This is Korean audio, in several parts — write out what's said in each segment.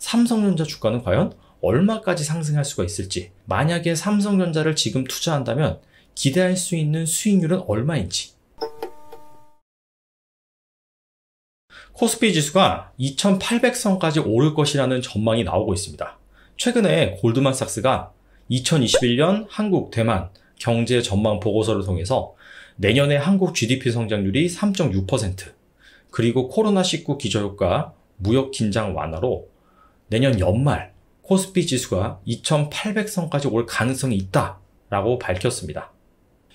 삼성전자 주가는 과연 얼마까지 상승할 수가 있을지, 만약에 삼성전자를 지금 투자한다면 기대할 수 있는 수익률은 얼마인지. 코스피 지수가 2800선까지 오를 것이라는 전망이 나오고 있습니다. 최근에 골드만삭스가 2021년 한국 대만 경제 전망 보고서를 통해서 내년에 한국 GDP 성장률이 3.6%, 그리고 코로나19 기저효과, 무역 긴장 완화로 내년 연말 코스피 지수가 2800선까지 올 가능성이 있다라고 밝혔습니다.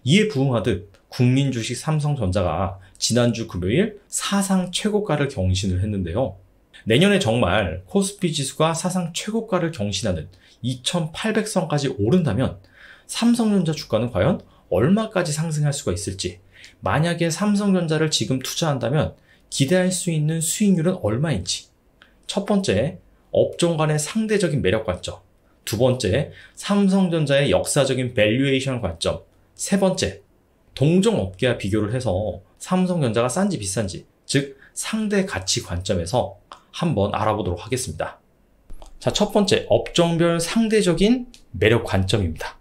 이에 부응하듯 국민 주식 삼성전자가 지난주 금요일 사상 최고가를 경신을 했는데요. 내년에 정말 코스피 지수가 사상 최고가를 경신하는 2800선까지 오른다면 삼성전자 주가는 과연 얼마까지 상승할 수가 있을지, 만약에 삼성전자를 지금 투자한다면 기대할 수 있는 수익률은 얼마인지. 첫 번째, 업종 간의 상대적인 매력 관점. 두 번째, 삼성전자의 역사적인 밸류에이션 관점. 세 번째, 동종 업계와 비교를 해서 삼성전자가 싼지 비싼지, 즉 상대 가치 관점에서 한번 알아보도록 하겠습니다. 자, 첫 번째, 업종별 상대적인 매력 관점입니다.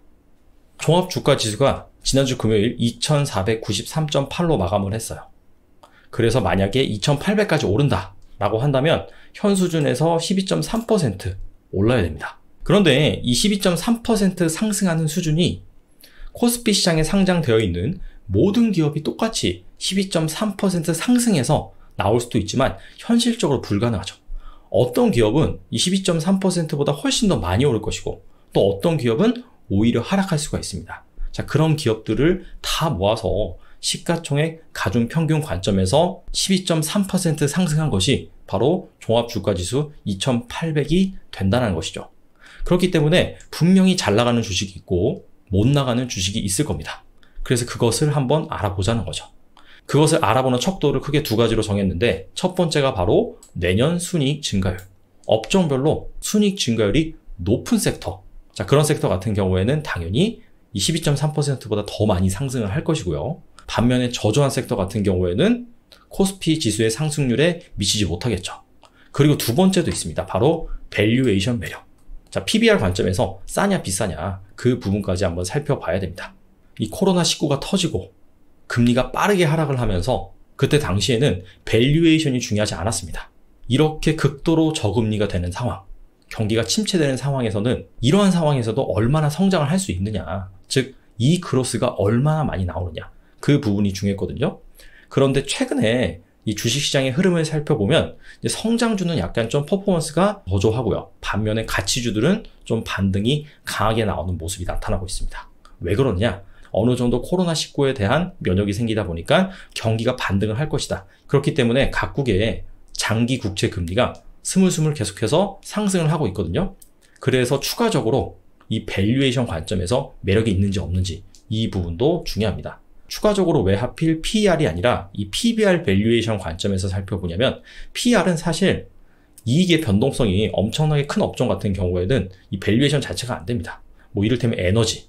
종합주가지수가 지난주 금요일 2493.8로 마감을 했어요. 그래서 만약에 2800까지 오른다 라고 한다면 현 수준에서 12.3% 올라야 됩니다. 그런데 이 12.3% 상승하는 수준이 코스피 시장에 상장되어 있는 모든 기업이 똑같이 12.3% 상승해서 나올 수도 있지만 현실적으로 불가능하죠. 어떤 기업은 이 12.3%보다 훨씬 더 많이 오를 것이고, 또 어떤 기업은 오히려 하락할 수가 있습니다. 자, 그런 기업들을 다 모아서 시가총액 가중평균 관점에서 12.3% 상승한 것이 바로 종합주가지수 2800이 된다는 것이죠. 그렇기 때문에 분명히 잘 나가는 주식이 있고 못 나가는 주식이 있을 겁니다. 그래서 그것을 한번 알아보자는 거죠. 그것을 알아보는 척도를 크게 두 가지로 정했는데, 첫 번째가 바로 내년 순이익 증가율. 업종별로 순이익 증가율이 높은 섹터. 자, 그런 섹터 같은 경우에는 당연히 이 12.3%보다 더 많이 상승을 할 것이고요. 반면에 저조한 섹터 같은 경우에는 코스피 지수의 상승률에 미치지 못하겠죠. 그리고 두 번째도 있습니다. 바로 밸류에이션 매력. 자, PBR 관점에서 싸냐 비싸냐 그 부분까지 한번 살펴봐야 됩니다. 이 코로나19가 터지고 금리가 빠르게 하락을 하면서 그때 당시에는 밸류에이션이 중요하지 않았습니다. 이렇게 극도로 저금리가 되는 상황, 경기가 침체되는 상황에서는 이러한 상황에서도 얼마나 성장을 할 수 있느냐, 즉 이 그로스가 얼마나 많이 나오느냐, 그 부분이 중요했거든요. 그런데 최근에 이 주식시장의 흐름을 살펴보면 성장주는 약간 좀 퍼포먼스가 저조하고요. 반면에 가치주들은 좀 반등이 강하게 나오는 모습이 나타나고 있습니다. 왜 그러냐? 어느 정도 코로나19에 대한 면역이 생기다 보니까 경기가 반등을 할 것이다. 그렇기 때문에 각국의 장기 국채 금리가 스물스물 계속해서 상승을 하고 있거든요. 그래서 추가적으로 이 밸류에이션 관점에서 매력이 있는지 없는지 이 부분도 중요합니다. 추가적으로 왜 하필 PER이 아니라 이 PBR 밸류에이션 관점에서 살펴보냐면, PER은 사실 이익의 변동성이 엄청나게 큰 업종 같은 경우에는 이 밸류에이션 자체가 안 됩니다. 뭐 이를테면 에너지,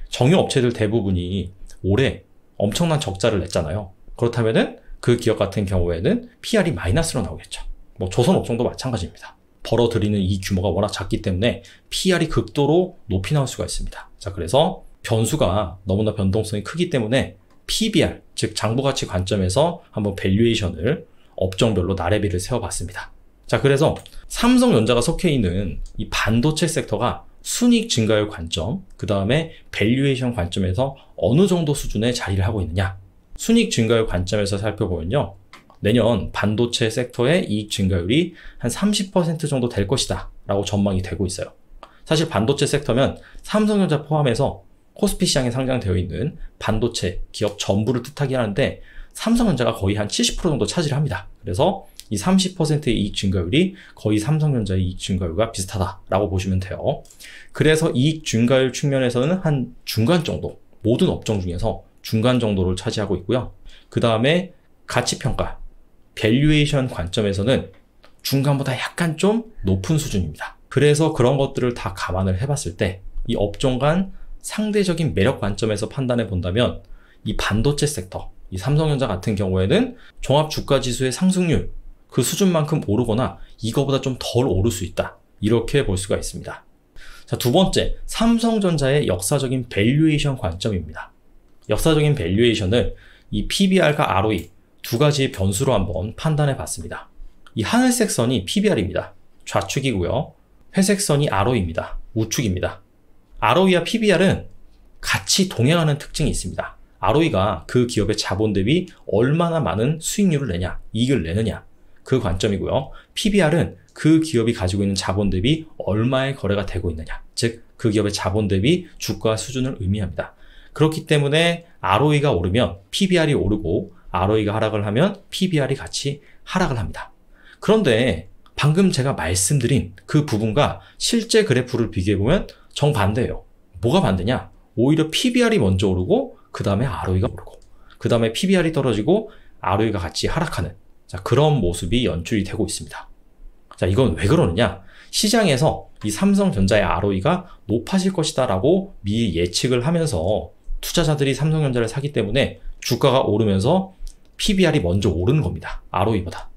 정유 업체들 대부분이 올해 엄청난 적자를 냈잖아요. 그렇다면은 그 기업 같은 경우에는 PER이 마이너스로 나오겠죠. 뭐 조선 업종도 마찬가지입니다. 벌어들이는 이 규모가 워낙 작기 때문에 PER이 극도로 높이 나올 수가 있습니다. 자, 그래서 변수가 너무나 변동성이 크기 때문에 PBR, 즉 장부가치 관점에서 한번 밸류에이션을 업종별로 나래비를 세워봤습니다. 자, 그래서 삼성전자가 속해 있는 이 반도체 섹터가 순이익 증가율 관점, 그 다음에 밸류에이션 관점에서 어느 정도 수준의 자리를 하고 있느냐. 순이익 증가율 관점에서 살펴보면요, 내년 반도체 섹터의 이익 증가율이 한 30% 정도 될 것이다 라고 전망이 되고 있어요. 사실 반도체 섹터면 삼성전자 포함해서 코스피 시장에 상장되어 있는 반도체 기업 전부를 뜻하긴 하는데, 삼성전자가 거의 한 70% 정도 차지를 합니다. 그래서 이 30%의 이익 증가율이 거의 삼성전자의 이익 증가율과 비슷하다라고 보시면 돼요. 그래서 이익 증가율 측면에서는 한 중간 정도, 모든 업종 중에서 중간 정도를 차지하고 있고요. 그 다음에 가치평가, 밸류에이션 관점에서는 중간보다 약간 좀 높은 수준입니다. 그래서 그런 것들을 다 감안을 해봤을 때 이 업종 간 상대적인 매력 관점에서 판단해 본다면, 이 반도체 섹터, 이 삼성전자 같은 경우에는 종합주가지수의 상승률, 그 수준만큼 오르거나 이거보다 좀 덜 오를 수 있다. 이렇게 볼 수가 있습니다. 자, 두 번째, 삼성전자의 역사적인 밸류에이션 관점입니다. 역사적인 밸류에이션을 이 PBR과 ROE 두 가지의 변수로 한번 판단해 봤습니다. 이 하늘색 선이 PBR입니다. 좌측이고요. 회색 선이 ROE입니다. 우측입니다. ROE와 PBR은 같이 동행하는 특징이 있습니다. ROE가 그 기업의 자본 대비 얼마나 많은 수익률을 내냐, 이익을 내느냐, 그 관점이고요. PBR은 그 기업이 가지고 있는 자본 대비 얼마의 거래가 되고 있느냐, 즉 그 기업의 자본 대비 주가 수준을 의미합니다. 그렇기 때문에 ROE가 오르면 PBR이 오르고 ROE가 하락을 하면 PBR이 같이 하락을 합니다. 그런데 방금 제가 말씀드린 그 부분과 실제 그래프를 비교해보면 정반대예요. 뭐가 반대냐? 오히려 PBR이 먼저 오르고 그 다음에 ROE가 오르고 그 다음에 PBR이 떨어지고 ROE가 같이 하락하는, 자, 그런 모습이 연출이 되고 있습니다. 자, 이건 왜 그러느냐? 시장에서 이 삼성전자의 ROE가 높아질 것이다 라고 미리 예측을 하면서 투자자들이 삼성전자를 사기 때문에 주가가 오르면서 PBR이 먼저 오르는 겁니다. ROE보다.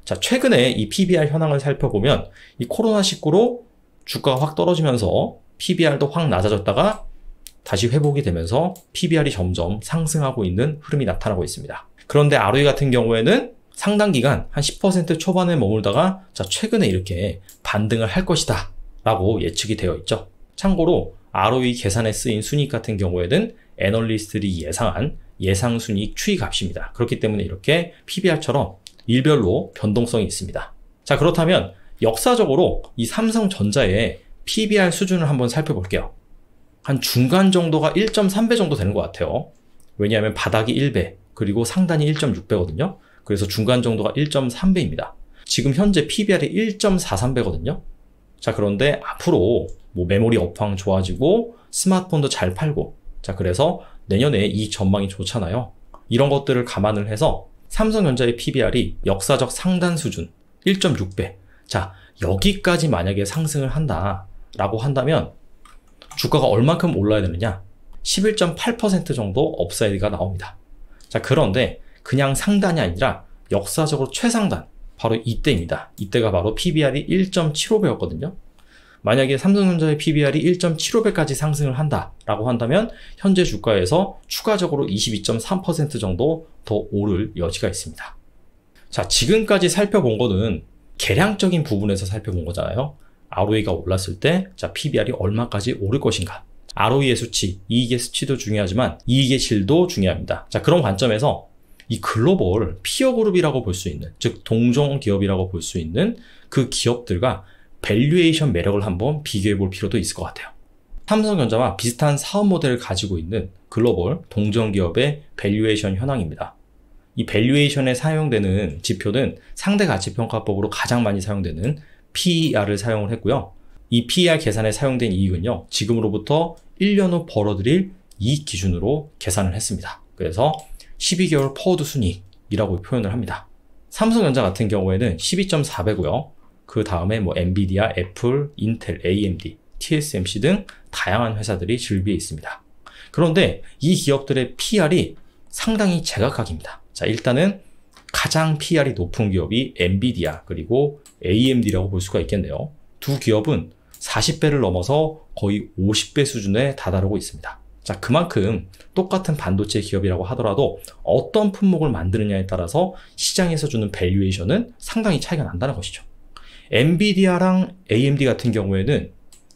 자, 최근에 이 PBR 현황을 살펴보면 이 코로나19로 주가가 확 떨어지면서 PBR도 확 낮아졌다가 다시 회복이 되면서 PBR이 점점 상승하고 있는 흐름이 나타나고 있습니다. 그런데 ROE 같은 경우에는 상당 기간 한 10% 초반에 머물다가 자, 최근에 이렇게 반등을 할 것이다 라고 예측이 되어 있죠. 참고로 ROE 계산에 쓰인 순이익 같은 경우에는 애널리스트들이 예상한 예상순이익 추이값입니다. 그렇기 때문에 이렇게 PBR처럼 일별로 변동성이 있습니다. 자, 그렇다면 역사적으로 이 삼성전자의 PBR 수준을 한번 살펴볼게요. 한 중간 정도가 1.3배 정도 되는 것 같아요. 왜냐하면 바닥이 1배, 그리고 상단이 1.6배거든요. 그래서 중간 정도가 1.3배입니다. 지금 현재 PBR이 1.43배거든요. 자, 그런데 앞으로 뭐 메모리 업황 좋아지고 스마트폰도 잘 팔고, 자, 그래서 내년에 이 전망이 좋잖아요. 이런 것들을 감안을 해서 삼성전자의 PBR이 역사적 상단 수준 1.6배. 자, 여기까지 만약에 상승을 한다라고 한다면 주가가 얼만큼 올라야 되느냐? 11.8% 정도 업사이드가 나옵니다. 자, 그런데 그냥 상단이 아니라 역사적으로 최상단, 바로 이때입니다. 이때가 바로 PBR이 1.75배였거든요. 만약에 삼성전자의 PBR이 1.75배까지 상승을 한다라고 한다면 현재 주가에서 추가적으로 22.3% 정도 더 오를 여지가 있습니다. 자, 지금까지 살펴본 거는 계량적인 부분에서 살펴본 거잖아요. ROE가 올랐을 때 자, PBR이 얼마까지 오를 것인가. ROE의 수치, 이익의 수치도 중요하지만 이익의 질도 중요합니다. 자, 그런 관점에서 이 글로벌 피어 그룹이라고 볼 수 있는, 즉 동종 기업이라고 볼 수 있는 그 기업들과 밸류에이션 매력을 한번 비교해 볼 필요도 있을 것 같아요. 삼성전자와 비슷한 사업 모델을 가지고 있는 글로벌 동종 기업의 밸류에이션 현황입니다. 이 밸류에이션에 사용되는 지표는 상대가치평가법으로 가장 많이 사용되는 PER을 사용을 했고요. 이 PER 계산에 사용된 이익은요, 지금으로부터 1년 후 벌어들일 이익 기준으로 계산을 했습니다. 그래서 12개월 포워드 순이익이라고 표현을 합니다. 삼성전자 같은 경우에는 12.4배고요. 그 다음에 뭐 엔비디아, 애플, 인텔, AMD, TSMC 등 다양한 회사들이 즐비해 있습니다. 그런데 이 기업들의 PR이 상당히 제각각입니다. 자, 일단은 가장 PR이 높은 기업이 엔비디아 그리고 AMD라고 볼 수가 있겠네요. 두 기업은 40배를 넘어서 거의 50배 수준에 다다르고 있습니다. 자, 그만큼 똑같은 반도체 기업이라고 하더라도 어떤 품목을 만드느냐에 따라서 시장에서 주는 밸류에이션은 상당히 차이가 난다는 것이죠. 엔비디아랑 AMD 같은 경우에는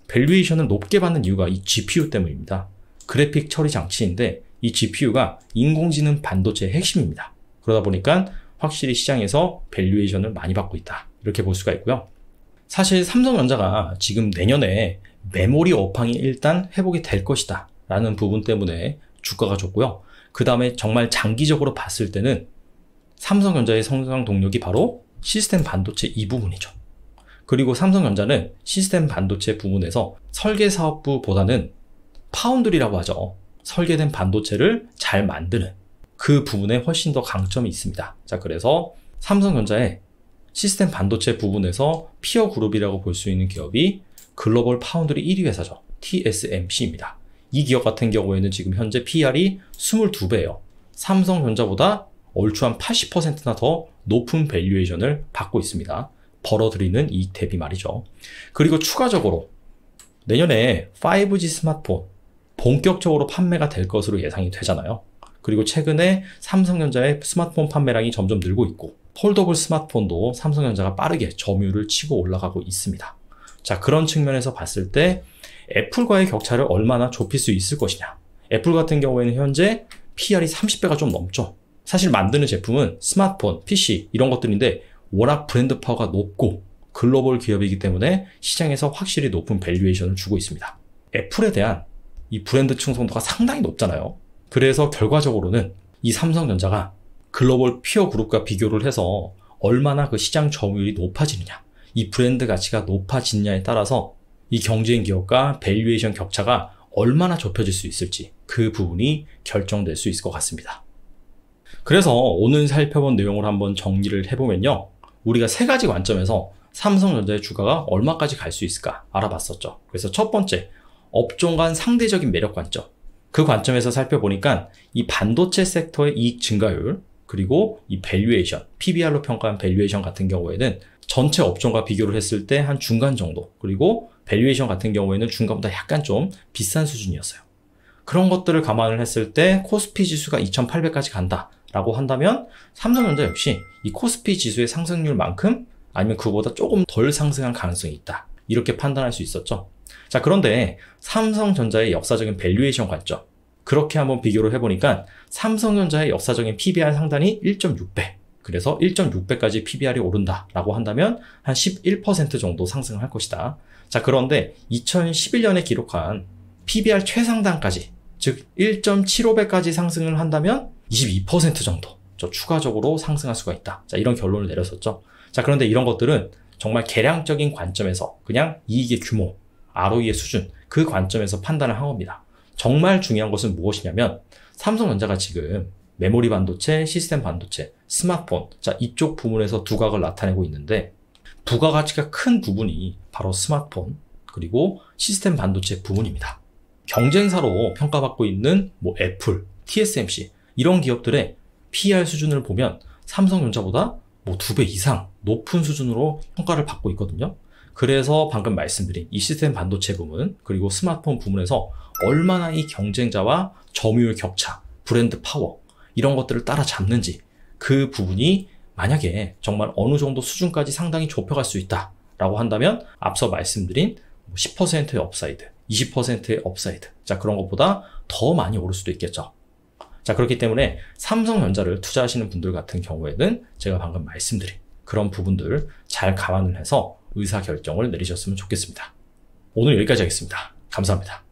밸류에이션을 높게 받는 이유가 이 GPU 때문입니다. 그래픽 처리 장치인데 이 GPU가 인공지능 반도체의 핵심입니다. 그러다 보니까 확실히 시장에서 밸류에이션을 많이 받고 있다. 이렇게 볼 수가 있고요. 사실 삼성전자가 지금 내년에 메모리 업황이 일단 회복이 될 것이다 라는 부분 때문에 주가가 좋고요. 그 다음에 정말 장기적으로 봤을 때는 삼성전자의 성장 동력이 바로 시스템 반도체 이 부분이죠. 그리고 삼성전자는 시스템 반도체 부분에서 설계 사업부보다는 파운드리라고 하죠. 설계된 반도체를 잘 만드는 그 부분에 훨씬 더 강점이 있습니다. 자, 그래서 삼성전자의 시스템 반도체 부분에서 피어 그룹이라고 볼 수 있는 기업이 글로벌 파운드리 1위 회사죠. TSMC입니다. 이 기업 같은 경우에는 지금 현재 PR이 22배예요. 삼성전자보다 얼추 한 80%나 더 높은 밸류에이션을 받고 있습니다. 벌어들이는 이익 대비 말이죠. 그리고 추가적으로 내년에 5G 스마트폰 본격적으로 판매가 될 것으로 예상이 되잖아요. 그리고 최근에 삼성전자의 스마트폰 판매량이 점점 늘고 있고 폴더블 스마트폰도 삼성전자가 빠르게 점유율을 치고 올라가고 있습니다. 자, 그런 측면에서 봤을 때 애플과의 격차를 얼마나 좁힐 수 있을 것이냐. 애플 같은 경우에는 현재 PR이 30배가 좀 넘죠. 사실 만드는 제품은 스마트폰, PC 이런 것들인데 워낙 브랜드 파워가 높고 글로벌 기업이기 때문에 시장에서 확실히 높은 밸류에이션을 주고 있습니다. 애플에 대한 이 브랜드 충성도가 상당히 높잖아요. 그래서 결과적으로는 이 삼성전자가 글로벌 피어 그룹과 비교를 해서 얼마나 그 시장 점유율이 높아지느냐, 이 브랜드 가치가 높아지느냐에 따라서 이 경쟁 기업과 밸류에이션 격차가 얼마나 좁혀질 수 있을지 그 부분이 결정될 수 있을 것 같습니다. 그래서 오늘 살펴본 내용을 한번 정리를 해보면요. 우리가 세 가지 관점에서 삼성전자의 주가가 얼마까지 갈 수 있을까 알아봤었죠. 그래서 첫 번째, 업종 간 상대적인 매력 관점. 그 관점에서 살펴보니까 이 반도체 섹터의 이익 증가율, 그리고 이 밸류에이션, PBR로 평가한 밸류에이션 같은 경우에는 전체 업종과 비교를 했을 때 한 중간 정도, 그리고 밸류에이션 같은 경우에는 중간보다 약간 좀 비싼 수준이었어요. 그런 것들을 감안을 했을 때 코스피 지수가 2800까지 간다라고 한다면 삼성전자 역시 이 코스피 지수의 상승률만큼 아니면 그보다 조금 덜 상승할 가능성이 있다. 이렇게 판단할 수 있었죠. 자, 그런데 삼성전자의 역사적인 밸류에이션 관점, 그렇게 한번 비교를 해보니까 삼성전자의 역사적인 PBR 상단이 1.6배, 그래서 1.6배까지 PBR이 오른다라고 한다면 한 11% 정도 상승할 것이다. 자, 그런데 2011년에 기록한 PBR 최상단까지, 즉 1.75배까지 상승을 한다면 22% 정도 추가적으로 상승할 수가 있다. 자, 이런 결론을 내렸었죠. 자, 그런데 이런 것들은 정말 계량적인 관점에서 그냥 이익의 규모, ROE의 수준, 그 관점에서 판단을 한 겁니다. 정말 중요한 것은 무엇이냐면 삼성전자가 지금 메모리 반도체, 시스템 반도체, 스마트폰, 자, 이쪽 부분에서 두각을 나타내고 있는데 부가가치가 큰 부분이 바로 스마트폰 그리고 시스템 반도체 부분입니다. 경쟁사로 평가받고 있는 뭐 애플, TSMC 이런 기업들의 PER 수준을 보면 삼성전자보다 뭐 2배 이상 높은 수준으로 평가를 받고 있거든요. 그래서 방금 말씀드린 이 시스템 반도체 부분 그리고 스마트폰 부분에서 얼마나 이 경쟁자와 점유율 격차, 브랜드 파워 이런 것들을 따라잡는지 그 부분이 만약에 정말 어느 정도 수준까지 상당히 좁혀갈 수 있다라고 한다면 앞서 말씀드린 10%의 업사이드, 20%의 업사이드, 자, 그런 것보다 더 많이 오를 수도 있겠죠. 자, 그렇기 때문에 삼성전자를 투자하시는 분들 같은 경우에는 제가 방금 말씀드린 그런 부분들 잘 감안을 해서 의사결정을 내리셨으면 좋겠습니다. 오늘 여기까지 하겠습니다. 감사합니다.